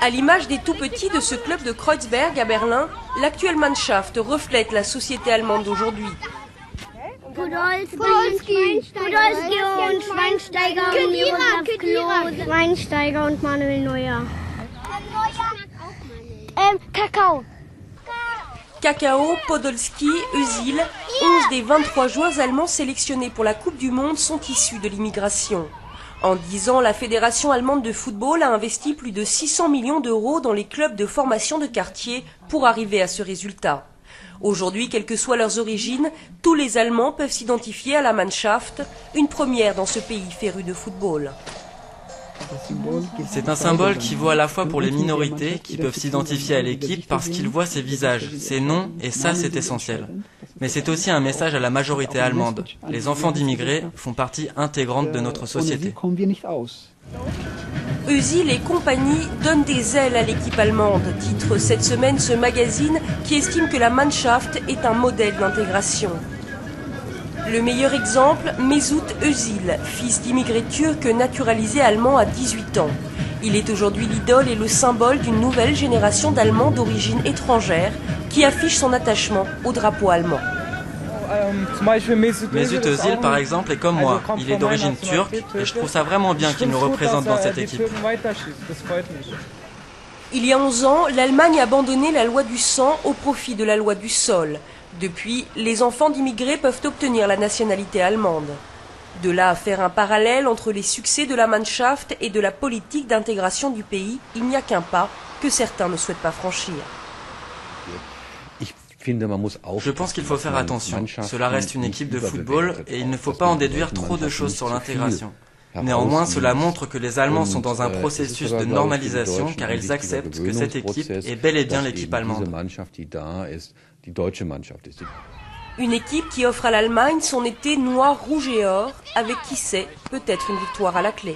À l'image des tout-petits de ce club de Kreuzberg à Berlin, l'actuelle Mannschaft reflète la société allemande d'aujourd'hui. Podolski und Schweinsteiger und Miroslav Klose. Schweinsteiger und Manuel Neuer. Kakao. Kakao, Podolski, Özil, 11 des 23 joueurs allemands sélectionnés pour la Coupe du Monde sont issus de l'immigration. En 10 ans, la Fédération allemande de football a investi plus de 600 millions d'euros dans les clubs de formation de quartier pour arriver à ce résultat. Aujourd'hui, quelles que soient leurs origines, tous les Allemands peuvent s'identifier à la Mannschaft, une première dans ce pays féru de football. C'est un symbole qui vaut à la fois pour les minorités qui peuvent s'identifier à l'équipe parce qu'ils voient ses visages, ses noms, et ça c'est essentiel. Mais c'est aussi un message à la majorité allemande. Les enfants d'immigrés font partie intégrante de notre société. Özil et compagnie donnent des ailes à l'équipe allemande, titre cette semaine ce magazine qui estime que la Mannschaft est un modèle d'intégration. Le meilleur exemple, Mesut Özil, fils d'immigrés turcs naturalisé allemand à 18 ans. Il est aujourd'hui l'idole et le symbole d'une nouvelle génération d'Allemands d'origine étrangère qui affiche son attachement au drapeau allemand. Mesut Özil, par exemple, est comme moi. Il est d'origine turque et je trouve ça vraiment bien qu'il nous représente dans cette équipe. Il y a 11 ans, l'Allemagne a abandonné la loi du sang au profit de la loi du sol. Depuis, les enfants d'immigrés peuvent obtenir la nationalité allemande. De là à faire un parallèle entre les succès de la Mannschaft et de la politique d'intégration du pays, il n'y a qu'un pas que certains ne souhaitent pas franchir. Je pense qu'il faut faire attention. Cela reste une équipe de football et il ne faut pas en déduire trop de choses sur l'intégration. Néanmoins, cela montre que les Allemands sont dans un processus de normalisation car ils acceptent que cette équipe est bel et bien l'équipe allemande. Une équipe qui offre à l'Allemagne son été noir, rouge et or, avec qui sait, peut-être une victoire à la clé.